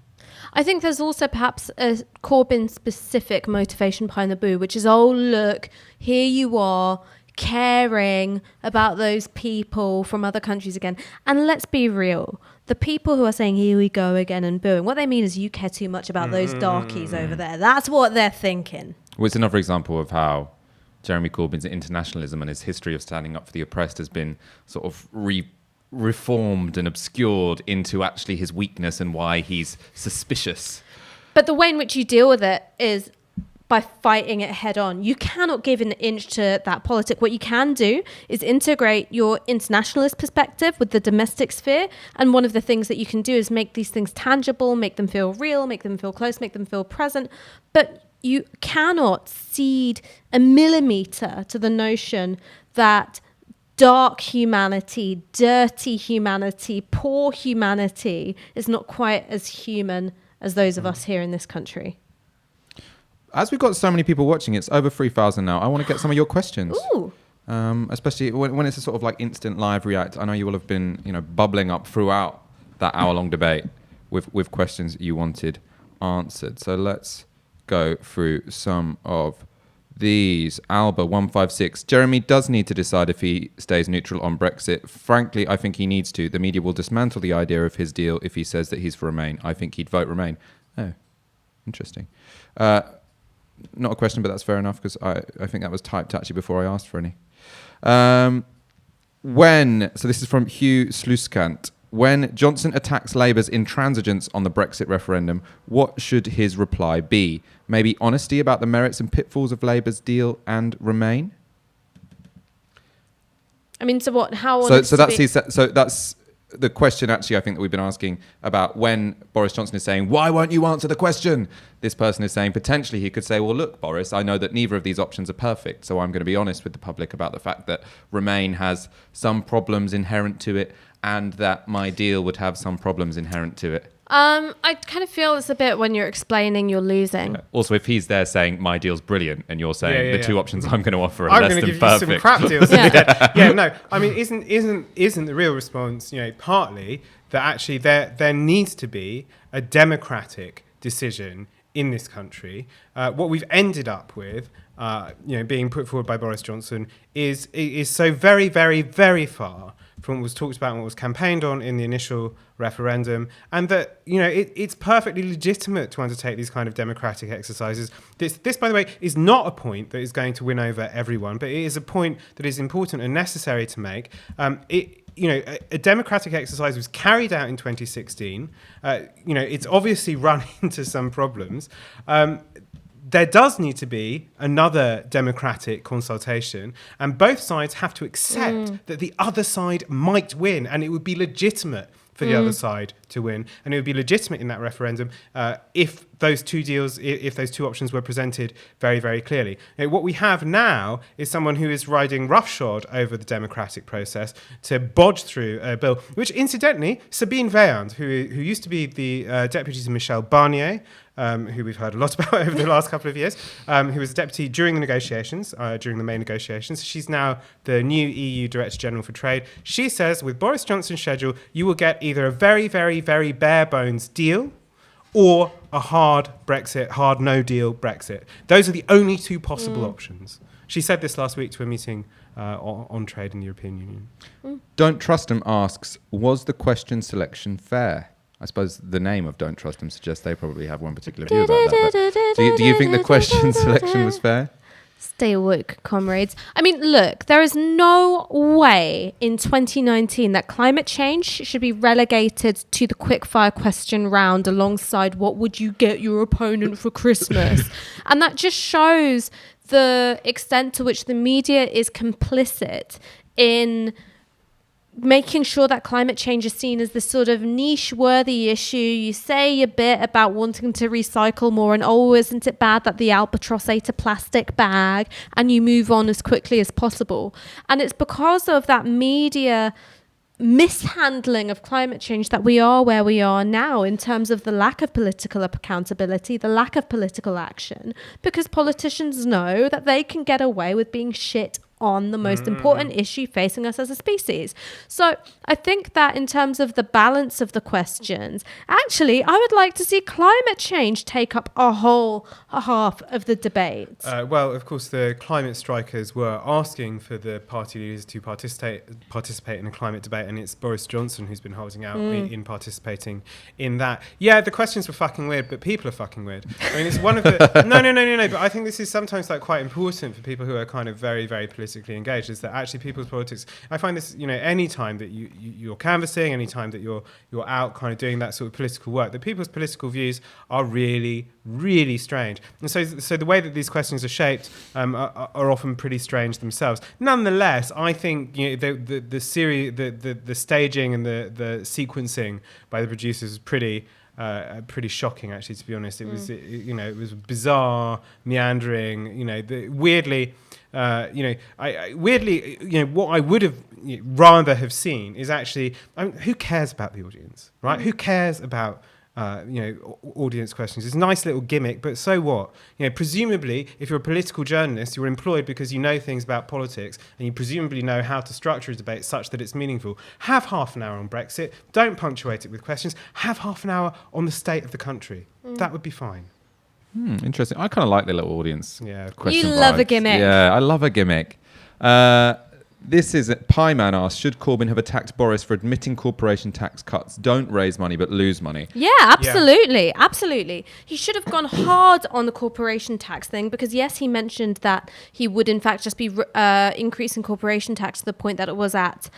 I think there's also perhaps a Corbyn-specific motivation behind the boo, which is, oh, look, here you are, caring about those people from other countries again. And let's be real. The people who are saying, here we go again, and booing, what they mean is you care too much about those darkies over there. That's what they're thinking. Well, it's another example of how Jeremy Corbyn's internationalism and his history of standing up for the oppressed has been sort of reformed and obscured into actually his weakness and why he's suspicious. But the way in which you deal with it is by fighting it head on. You cannot give an inch to that politic. What you can do is integrate your internationalist perspective with the domestic sphere. And one of the things that you can do is make these things tangible, make them feel real, make them feel close, make them feel present. But you cannot cede a millimeter to the notion that dark humanity, dirty humanity, poor humanity is not quite as human as those of us here in this country. As we've got so many people watching, it's over 3,000 now. I want to get some of your questions. Ooh. Especially when it's a sort of like instant live react. I know you will have been, bubbling up throughout that hour-long debate with questions you wanted answered. So let's go through some of these. Alba 156. Jeremy does need to decide if he stays neutral on Brexit. Frankly, I think he needs to. The media will dismantle the idea of his deal if he says that he's for Remain. I think he'd vote Remain. Oh, interesting. Not a question, but that's fair enough, because I think that was typed actually before I asked for any. So this is from Hugh Sluskant. When Johnson attacks Labour's intransigence on the Brexit referendum, what should his reply be? Maybe honesty about the merits and pitfalls of Labour's deal and Remain? I mean, so what? How? So that's the question, actually, I think that we've been asking about when Boris Johnson is saying, why won't you answer the question? This person is saying potentially he could say, well, look, Boris, I know that neither of these options are perfect, so I'm going to be honest with the public about the fact that Remain has some problems inherent to it and that my deal would have some problems inherent to it. I kind of feel it's a bit when you're explaining, you're losing. Yeah. Also, if he's there saying my deal's brilliant and you're saying the two options I'm going to offer are less than perfect. I'm going to give you some crap deals. No. I mean, isn't the real response, partly that actually there needs to be a democratic decision in this country. What we've ended up with, being put forward by Boris Johnson is so very, very, very far from what was talked about and what was campaigned on in the initial referendum, and that it's perfectly legitimate to undertake these kind of democratic exercises. This, by the way, is not a point that is going to win over everyone, but it is a point that is important and necessary to make. A democratic exercise was carried out in 2016. It's obviously run into some problems. There does need to be another democratic consultation, and both sides have to accept that the other side might win, and it would be legitimate for the other side to win, and it would be legitimate in that referendum if those two options were presented very, very clearly. What we have now is someone who is riding roughshod over the democratic process to bodge through a bill, which incidentally, Sabine Weyand, who used to be the deputy to Michel Barnier, who we've heard a lot about over the last couple of years, who was deputy during the negotiations, during the May negotiations. She's now the new EU Director General for Trade. She says, with Boris Johnson's schedule, you will get either a very, very, very bare bones deal or a hard Brexit, hard no deal Brexit. Those are the only two possible options. She said this last week to a meeting on trade in the European Union. Don't Trust Them asks, was the question selection fair? I suppose the name of Don't Trust Them suggests they probably have one particular view about that. But do you think the question selection was fair? Stay woke, comrades. I mean, look, there is no way in 2019 that climate change should be relegated to the quickfire question round alongside what would you get your opponent for Christmas? And that just shows the extent to which the media is complicit in making sure that climate change is seen as this sort of niche-worthy issue. You say a bit about wanting to recycle more and, oh, isn't it bad that the albatross ate a plastic bag, and you move on as quickly as possible. And it's because of that media mishandling of climate change that we are where we are now in terms of the lack of political accountability, the lack of political action, because politicians know that they can get away with being shit on the most important issue facing us as a species. So I think that in terms of the balance of the questions, actually, I would like to see climate change take up a whole half of the debate. Well, of course, the climate strikers were asking for the party leaders to participate in a climate debate, and it's Boris Johnson who's been holding out in participating in that. Yeah, the questions were fucking weird, but people are fucking weird. I mean, it's one of the... No, but I think this is sometimes like quite important for people who are kind of very, very politically engaged, is that actually people's politics, I find this, any time that you're canvassing, any time that you're out kind of doing that sort of political work, that people's political views are really, really strange. And so the way that these questions are shaped are often pretty strange themselves. Nonetheless, I think the series, the staging and the sequencing by the producers is pretty shocking, actually, to be honest. It was it was bizarre, meandering, weirdly. What I would have rather have seen is actually, who cares about the audience, right? Who cares about audience questions? It's a nice little gimmick, but so what? Presumably, if you're a political journalist, you're employed because you know things about politics, and you presumably know how to structure a debate such that it's meaningful. Have half an hour on Brexit. Don't punctuate it with questions. Have half an hour on the state of the country. That would be fine. Interesting. I kind of like the little audience. Yeah, question you love vibes. a gimmick. Yeah, I love a gimmick. This is Pie Man asks, should Corbyn have attacked Boris for admitting corporation tax cuts don't raise money but lose money? Yeah, absolutely. Absolutely. He should have gone hard on the corporation tax thing, because yes, he mentioned that he would in fact just be increasing corporation tax to the point that it was at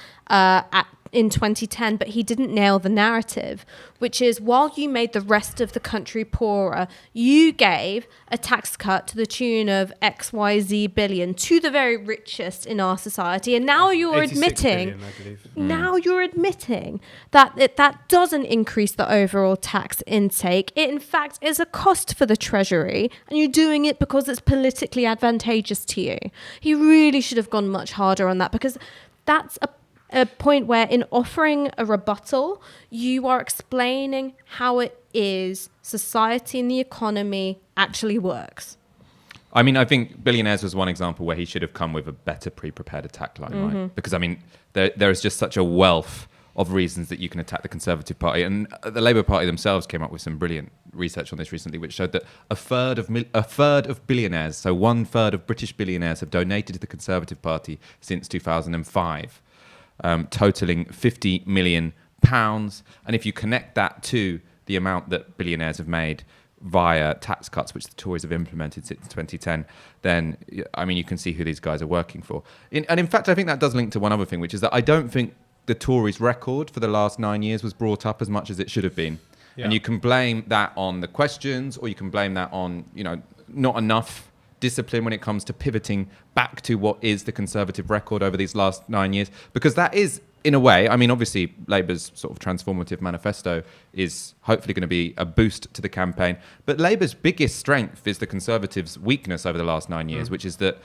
in 2010, but he didn't nail the narrative, which is, while you made the rest of the country poorer, you gave a tax cut to the tune of XYZ billion to the very richest in our society. And now you're admitting, billion, I believe. now you're admitting that that doesn't increase the overall tax intake. It in fact is a cost for the Treasury, and you're doing it because it's politically advantageous to you. He really should have gone much harder on that, because that's a point where, in offering a rebuttal, you are explaining how it is society and the economy actually works. I mean, I think billionaires was one example where he should have come with a better pre-prepared attack line, right? Because, I mean, there is just such a wealth of reasons that you can attack the Conservative Party. And the Labour Party themselves came up with some brilliant research on this recently, which showed that a third of billionaires, so 1/3 of British billionaires, have donated to the Conservative Party since 2005. Totaling £50 million. And if you connect that to the amount that billionaires have made via tax cuts, which the Tories have implemented since 2010, then, I mean, you can see who these guys are working for. And in fact, I think that does link to one other thing, which is that I don't think the Tories' record for the last 9 years was brought up as much as it should have been. Yeah. And you can blame that on the questions, or you can blame that on, not enough discipline when it comes to pivoting back to what is the Conservative record over these last 9 years, because that is, in a way, I mean, obviously Labour's sort of transformative manifesto is hopefully going to be a boost to the campaign, but Labour's biggest strength is the Conservatives' weakness over the last 9 years, which is that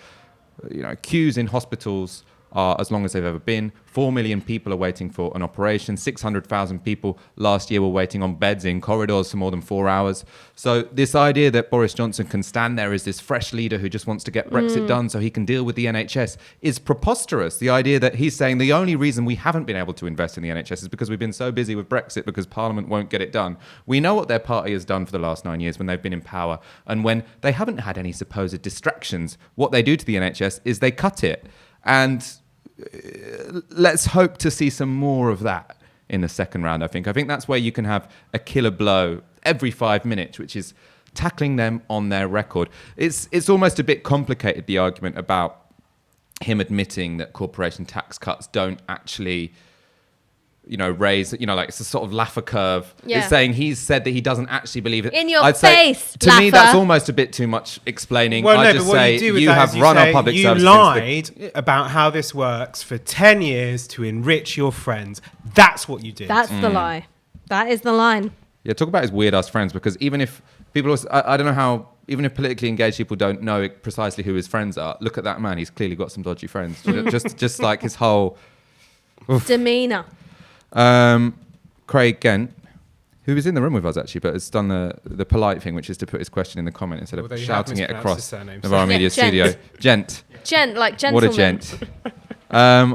queues in hospitals are as long as they've ever been. 4 million people are waiting for an operation. 600,000 people last year were waiting on beds in corridors for more than 4 hours. So this idea that Boris Johnson can stand there as this fresh leader who just wants to get Brexit done so he can deal with the NHS is preposterous. The idea that he's saying the only reason we haven't been able to invest in the NHS is because we've been so busy with Brexit because Parliament won't get it done. We know what their party has done for the last 9 years when they've been in power, and when they haven't had any supposed distractions. What they do to the NHS is they cut it. And let's hope to see some more of that in the second round, I think. I think that's where you can have a killer blow every 5 minutes, which is tackling them on their record. It's almost a bit complicated, the argument about him admitting that corporation tax cuts don't actually raise, like it's a sort of Laffer curve. Yeah. It's saying he's said that he doesn't actually believe it. In your face, to me, that's almost a bit too much explaining. Well, I just say you have run our public service. You lied about how this works for 10 years to enrich your friends. That's what you did. That's the lie. That is the line. Yeah, talk about his weird-ass friends, because even if people, I don't know how, even if politically engaged people don't know precisely who his friends are, look at that man. He's clearly got some dodgy friends. just like his whole demeanour. Craig Gent, who was in the room with us actually, but has done the polite thing, which is to put his question in the comment instead of shouting it across Novara Media studio. Gent. Gent, like gentleman. What a gent.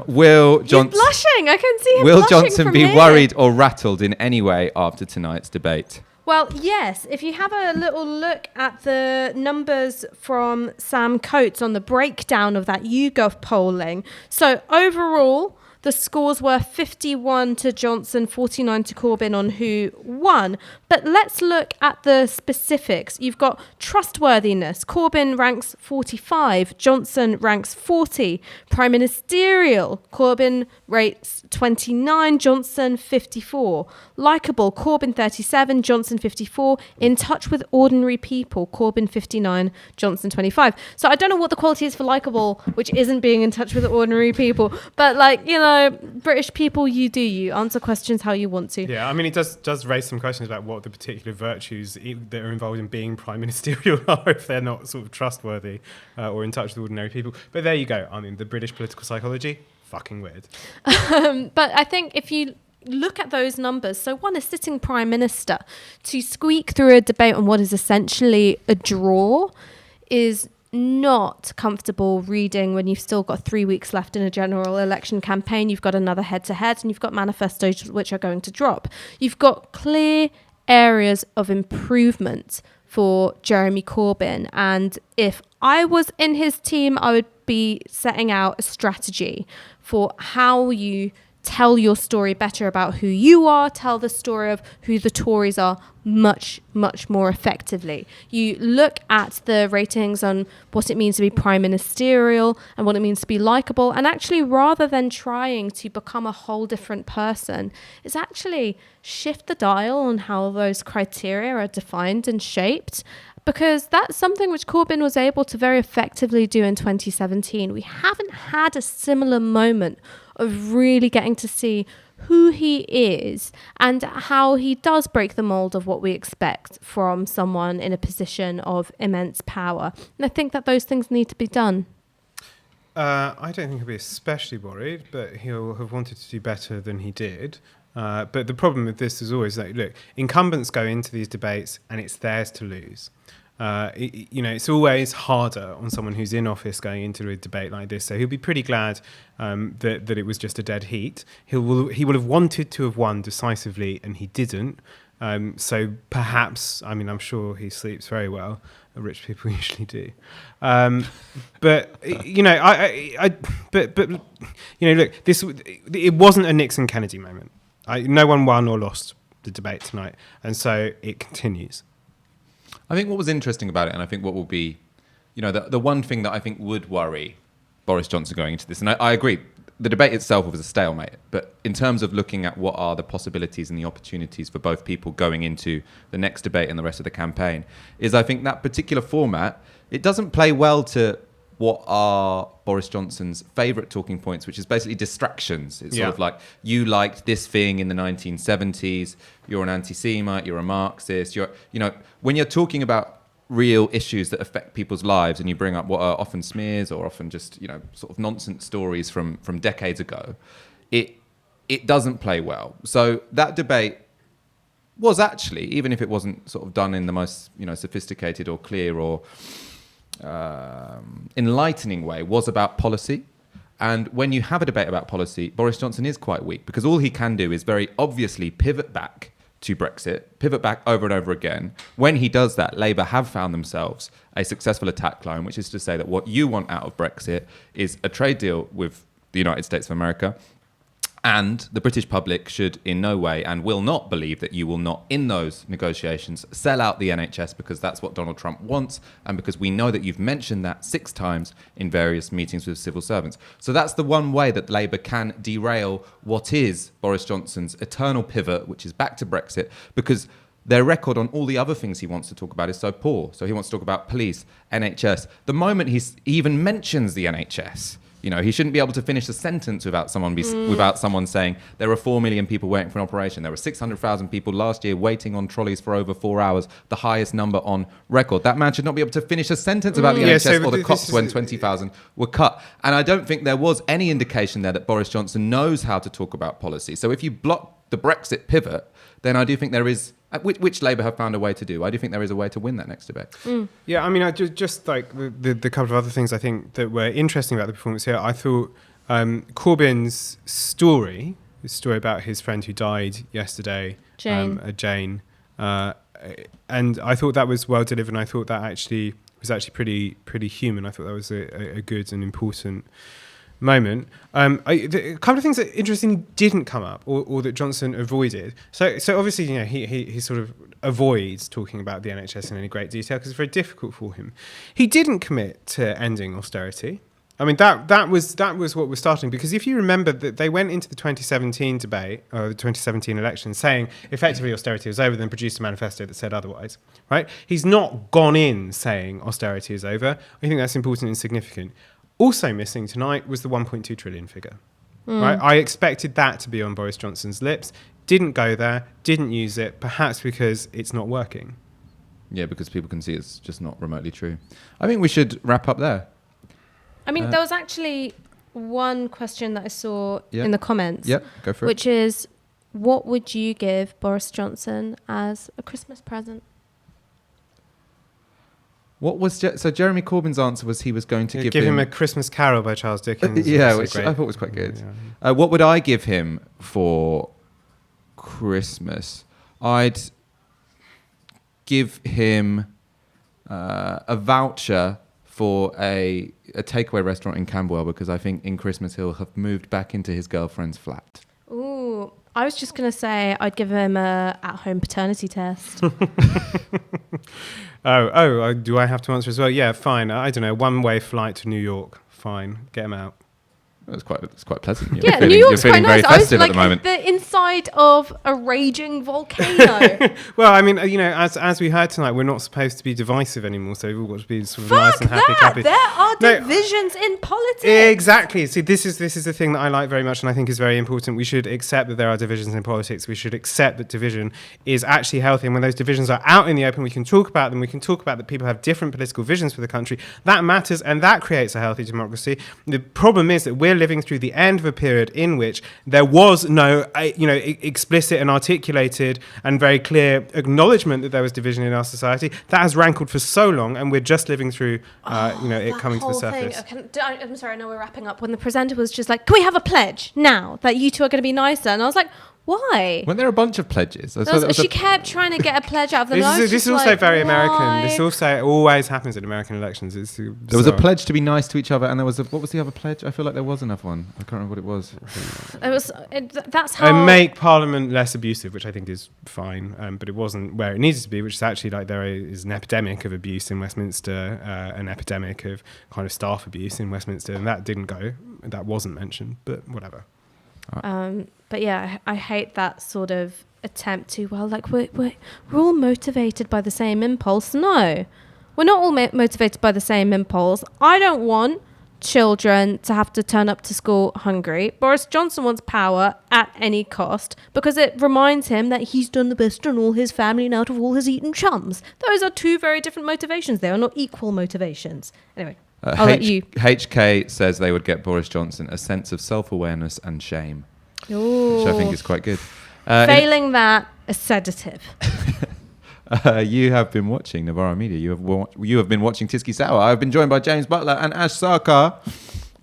Will Johnson? He's blushing. I can see him Will blushing Johnson from be here. worried or rattled in any way after tonight's debate? Well, yes. If you have a little look at the numbers from Sam Coates on the breakdown of that YouGov polling. So overall, the scores were 51 to Johnson, 49 to Corbyn on who won. But let's look at the specifics. You've got trustworthiness. Corbyn ranks 45. Johnson ranks 40. Prime Ministerial. Corbyn rates 29. Johnson 54. Likeable. Corbyn 37. Johnson 54. In touch with ordinary people. Corbyn 59. Johnson 25. So I don't know what the quality is for likeable, which isn't being in touch with ordinary people. But British people, you do you. Answer questions how you want to. Yeah, I mean, it does raise some questions about what the particular virtues that are involved in being prime ministerial are if they're not sort of trustworthy or in touch with ordinary people. But there you go. I mean, the British political psychology, fucking weird. But I think if you look at those numbers, so one is sitting prime minister to squeak through a debate on what is essentially a draw is not comfortable reading when you've still got 3 weeks left in a general election campaign. You've got another head-to-head and you've got manifestos which are going to drop. You've got clear areas of improvement for Jeremy Corbyn, and if I was in his team, I would be setting out a strategy for how you tell your story better about who you are, tell the story of who the Tories are much, much more effectively. You look at the ratings on what it means to be prime ministerial and what it means to be likeable, and actually rather than trying to become a whole different person, is actually shift the dial on how those criteria are defined and shaped. Because that's something which Corbyn was able to very effectively do in 2017. We haven't had a similar moment of really getting to see who he is and how he does break the mold of what we expect from someone in a position of immense power. And I think that those things need to be done. I don't think he'll be especially worried, but he'll have wanted to do better than he did. But the problem with this is always that, look, incumbents go into these debates and it's theirs to lose. It's always harder on someone who's in office going into a debate like this. So he'll be pretty glad that it was just a dead heat. He will have wanted to have won decisively, and he didn't. So perhaps, I mean, I'm sure he sleeps very well. Rich people usually do. But look, it wasn't a Nixon Kennedy moment. No one won or lost the debate tonight, and so it continues. I think what was interesting about it, and I think what will be, the one thing that I think would worry Boris Johnson going into this, and I agree, the debate itself was a stalemate, but in terms of looking at what are the possibilities and the opportunities for both people going into the next debate and the rest of the campaign, is I think that particular format, it doesn't play well to what are Boris Johnson's favourite talking points, which is basically distractions. It's sort of like, you liked this thing in the 1970s, you're an anti-Semite, you're a Marxist, when you're talking about real issues that affect people's lives and you bring up what are often smears or often just, sort of nonsense stories from decades ago, it doesn't play well. So that debate was actually, even if it wasn't sort of done in the most, sophisticated or clear or enlightening way, was about policy. And when you have a debate about policy, Boris Johnson is quite weak because all he can do is very obviously pivot back to Brexit, pivot back over and over again. When he does that, Labour have found themselves a successful attack line, which is to say that what you want out of Brexit is a trade deal with the United States of America. And the British public should in no way and will not believe that you will not, in those negotiations, sell out the NHS because that's what Donald Trump wants and because we know that you've mentioned that 6 times in various meetings with civil servants. So that's the one way that Labour can derail what is Boris Johnson's eternal pivot, which is back to Brexit, because their record on all the other things he wants to talk about is so poor. So he wants to talk about police, NHS. The moment he even mentions the NHS, You know, he shouldn't be able to finish a sentence without someone saying there are 4 million people waiting for an operation. There were 600,000 people last year waiting on trolleys for over 4 hours, the highest number on record. That man should not be able to finish a sentence about the NHS or the cops when 20,000 were cut. And I don't think there was any indication there that Boris Johnson knows how to talk about policy. So if you block the Brexit pivot, then I do think there is, which Labour have found a way to do, I do think there is a way to win that next debate. Yeah, I mean, I just like the couple of other things I think that were interesting about the performance here. I thought Corbyn's story, his story about his friend who died yesterday, Jane, and I thought that was well delivered, and I thought that was actually pretty human. I thought that was a good and important moment. A couple of things that interestingly didn't come up, or that Johnson avoided. So obviously, you know, he sort of avoids talking about the NHS in any great detail because it's very difficult for him. He didn't commit to ending austerity. I mean, that was what was starting, because if you remember that they went into the 2017 debate, or the 2017 election, saying effectively austerity was over, then produced a manifesto that said otherwise, right? He's not gone in saying austerity is over. I think that's important and significant. Also missing tonight was the 1.2 trillion figure, right? I expected that to be on Boris Johnson's lips. Didn't go there, didn't use it, perhaps because it's not working. Yeah, because people can see it's just not remotely true. I think we should wrap up there. I mean, there was actually one question that I saw Yeah. in the comments. Yep, go for it. Which is, what would you give Boris Johnson as a Christmas present? What was so Jeremy Corbyn's answer was he was going to Give him A Christmas Carol by Charles Dickens. Yeah, which I thought was quite good. Yeah. What would I give him for Christmas? I'd give him a voucher for a takeaway restaurant in Camberwell, because I think in Christmas he'll have moved back into his girlfriend's flat. Ooh, I was just going to say I'd give him a at-home paternity test. Do I have to answer as well? Yeah, fine. I don't know, one-way flight to New York. Fine, get him out. It's quite pleasant. Yeah, New York's you're feeling quite nice. very festive I was at the moment. the inside of a raging volcano. Well, I mean, you know, as we heard tonight, we're not supposed to be divisive anymore, so we've all got to be sort of nice and happy. There are divisions in politics. Exactly. See, this is the thing that I like very much, and I think is very important. We should accept that there are divisions in politics. We should accept that division is actually healthy, and when those divisions are out in the open, we can talk about them. We can talk about that people have different political visions for the country. That matters, and that creates a healthy democracy. The problem is that we're living through the end of a period in which there was no, explicit and articulated and very clear acknowledgement that there was division in our society. That has rankled for so long, and we're just living through, it coming to the surface. I'm sorry, I know we're wrapping up. When the presenter was just like, can we have a pledge now that you two are going to be nicer? And I was like, why? Weren't there a bunch of pledges? She kept trying to get a pledge out of the This is also very American. This also always happens in American elections. There was a pledge to be nice to each other, and there was what was the other pledge? I feel like there was another one. I can't remember what it was. That's how... make Parliament less abusive, which I think is fine, but it wasn't where it needed to be, which is actually like there is an epidemic of abuse in Westminster, an epidemic of kind of staff abuse in Westminster, and that didn't go. That wasn't mentioned, but whatever. But yeah, I hate that sort of attempt to, we're all motivated by the same impulse. No, we're not all motivated by the same impulse. I don't want children to have to turn up to school hungry. Boris Johnson wants power at any cost because it reminds him that he's done the best on all his family and out of all his Eton chums. Those are two very different motivations. They are not equal motivations. Anyway. I'll let you. HK says they would get Boris Johnson a sense of self-awareness and shame, which I think is quite good. Failing that, a sedative. You have been watching Novara Media. You have been watching Tisky Sour. I've been joined by James Butler and Ash Sarkar.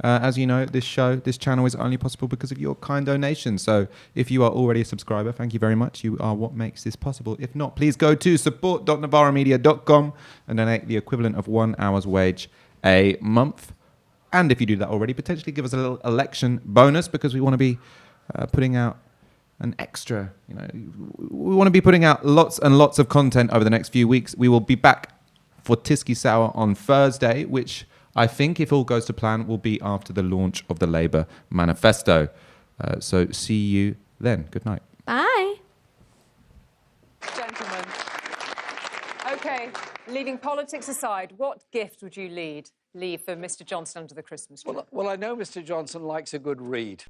As you know, this channel is only possible because of your kind donations. So if you are already a subscriber, thank you very much. You are what makes this possible. If not, please go to support.novaramedia.com and donate the equivalent of 1 hour's wage a month. And if you do that already, potentially give us a little election bonus, because we want to be putting out an extra, we want to be putting out lots and lots of content over the next few weeks. We will be back for Tisky Sour on Thursday, which I think, if all goes to plan, will be after the launch of the Labour manifesto. So see you then. Good night. Bye. Gentlemen. Okay, leaving politics aside, what gift would you lead leave for Mr Johnson under the Christmas tree? Well, I know Mr Johnson likes a good read.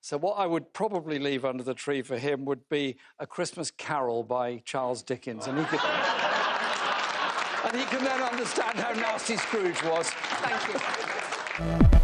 So what I would probably leave under the tree for him would be A Christmas Carol by Charles Dickens. And he can then understand how nasty Scrooge was. Thank you.